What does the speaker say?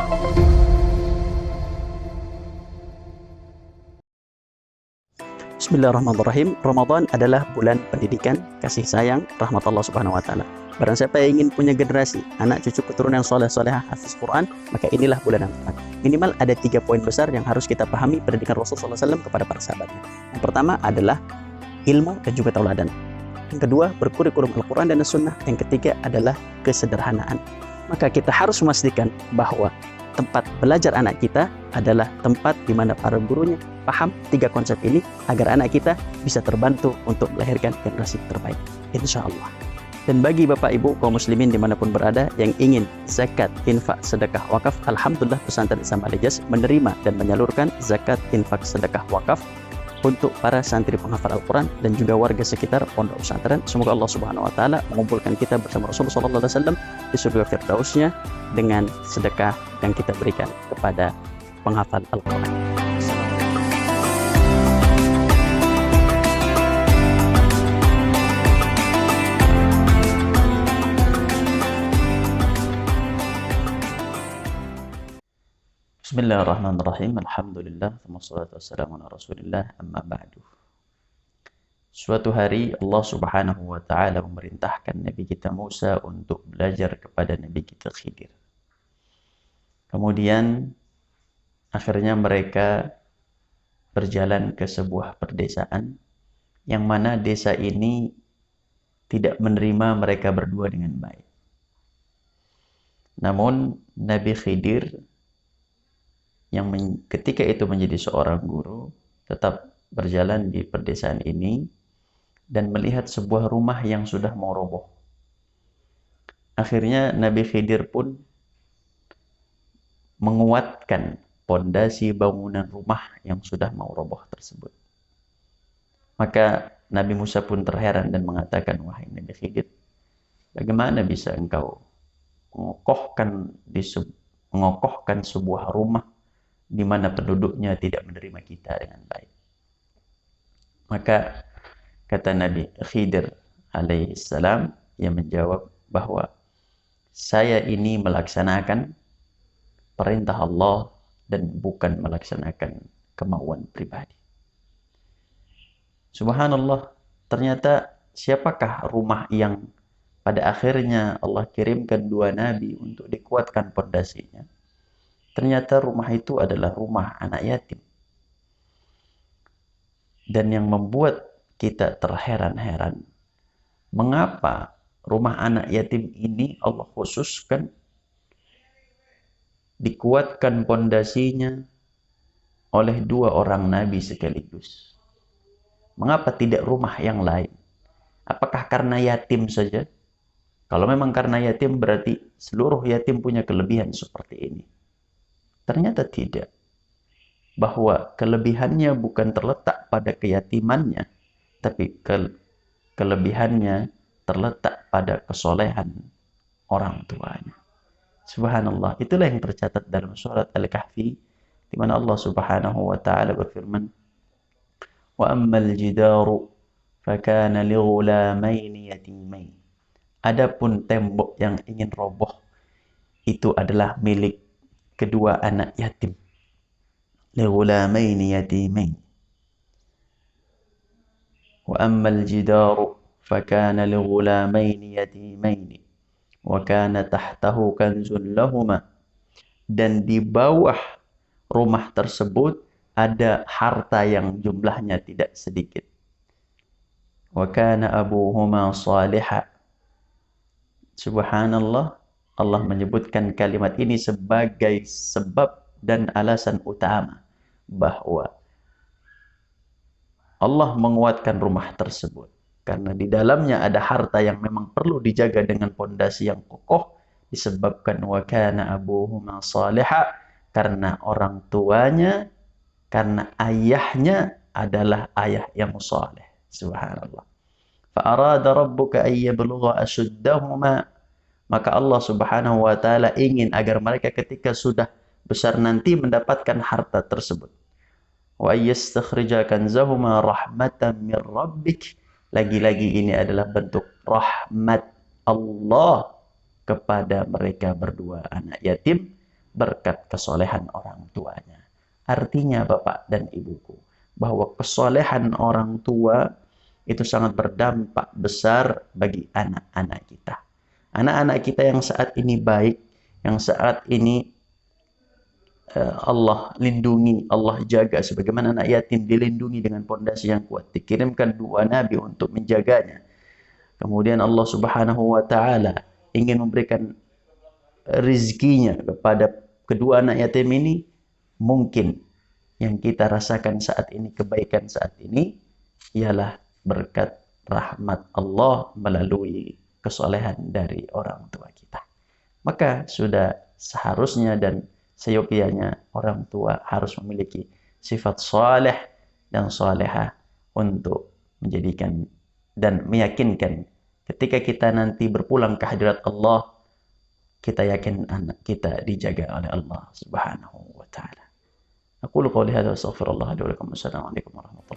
Bismillahirrahmanirrahim. Ramadan adalah bulan pendidikan, kasih sayang, rahmat Allah Subhanahu wa taala. Barang siapa yang ingin punya generasi anak cucu keturunan yang soleh-solehah hafiz Quran, maka inilah bulan yang tepat. Minimal ada 3 poin besar yang harus kita pahami pendidikan Rasulullah SAW kepada para sahabatnya. Yang pertama adalah ilmu dan juga tauladan. Yang kedua, berkurikulum Al-Quran dan As-Sunnah. Yang ketiga adalah kesederhanaan. Maka kita harus memastikan bahwa tempat belajar anak kita adalah tempat di mana para gurunya paham 3 konsep ini agar anak kita bisa terbantu untuk melahirkan generasi terbaik, insya Allah. Dan bagi Bapak Ibu kaum muslimin dimanapun berada yang ingin zakat, infak, sedekah, wakaf, alhamdulillah pesantren Ihsan Al Hijaz menerima dan menyalurkan zakat, infak, sedekah, wakaf untuk para santri penghafal Al-Quran dan juga warga sekitar pondok pesantren. Semoga Allah Subhanahu wa taala mengumpulkan kita bersama Rasulullah SAW di surga Firdausnya dengan sedekah yang kita berikan kepada penghafal Al-Quran. Bismillahirrahmanirrahim. Alhamdulillah, wassalatu wassalamu ala Rasulillah, amma ba'du. Suatu hari Allah Subhanahu wa taala memerintahkan Nabi kita Musa untuk belajar kepada Nabi kita Khidir. Kemudian akhirnya mereka berjalan ke sebuah perdesaan yang mana desa ini tidak menerima mereka berdua dengan baik. Namun Nabi Khidir yang ketika itu menjadi seorang guru tetap berjalan di perdesaan ini dan melihat sebuah rumah yang sudah mau roboh. Akhirnya Nabi Khidir pun menguatkan pondasi bangunan rumah yang sudah mau roboh tersebut. Maka Nabi Musa pun terheran dan mengatakan, wahai Nabi Khidir, bagaimana bisa engkau mengokohkan sebuah rumah di mana penduduknya tidak menerima kita dengan baik? Maka kata Nabi Khidir alaihissalam, yang menjawab bahwa saya ini melaksanakan perintah Allah dan bukan melaksanakan kemauan pribadi. Subhanallah, ternyata siapakah rumah yang pada akhirnya Allah kirimkan 2 nabi untuk dikuatkan pondasinya? Ternyata rumah itu adalah rumah anak yatim. Dan yang membuat kita terheran-heran, mengapa rumah anak yatim ini Allah khususkan dikuatkan pondasinya oleh 2 orang nabi sekaligus? Mengapa tidak rumah yang lain? Apakah karena yatim saja? Kalau memang karena yatim, berarti seluruh yatim punya kelebihan seperti ini. Ternyata tidak. Bahwa kelebihannya bukan terletak pada keyatimannya, tapi kelebihannya terletak pada kesolehan orang tuanya. Subhanallah, itulah yang tercatat dalam surat Al-Kahfi, di mana Allah Subhanahu wa taala berfirman, "Wa ammal jidaru fakana lighulamaini yatimain." Adapun tembok yang ingin roboh itu adalah milik kedua anak yatim. Lighulamaini yatimain. Wa ammal jidaru fakana lighulamaini yatimain wa kana tahtahu kanzun lahuma. Dan di bawah rumah tersebut ada harta yang jumlahnya tidak sedikit. Wa kana abuhuma salihah. Subhanallah, Allah menyebutkan kalimat ini sebagai sebab dan alasan utama bahwa Allah menguatkan rumah tersebut karena di dalamnya ada harta yang memang perlu dijaga dengan pondasi yang kokoh, disebabkan wa kana abuhuma salihah, karena orang tuanya, karena ayahnya adalah ayah yang saleh. Subhanallah. Fa arada rabbuka ay yablugha ashuddahuma, maka Allah Subhanahu wa taala ingin agar mereka ketika sudah besar nanti mendapatkan harta tersebut. Wa yastakhrija kanzahuma rahmatan min rabbik. Lagi-lagi ini adalah bentuk rahmat Allah kepada mereka berdua anak yatim, berkat kesolehan orang tuanya. Artinya Bapak dan Ibuku, bahwa kesolehan orang tua itu sangat berdampak besar bagi anak-anak kita. Anak-anak kita yang saat ini baik, yang saat ini Allah lindungi, Allah jaga, sebagaimana anak yatim dilindungi dengan pondasi yang kuat. Dikirimkan dua nabi untuk menjaganya. Kemudian Allah Subhanahu wa taala ingin memberikan rizkinya kepada kedua anak yatim ini. Mungkin yang kita rasakan saat ini, kebaikan saat ini, ialah berkat rahmat Allah melalui kesolehan dari orang tua kita. Maka sudah seharusnya dan seyogianya orang tua harus memiliki sifat saleh dan salehah untuk menjadikan dan meyakinkan ketika kita nanti berpulang ke hadirat Allah, kita yakin anak kita dijaga oleh Allah Subhanahu wa taala. Aku qouli hadza wa astaghfirullah li wa lakum. Assalamualaikum warahmatullahi wabarakatuh.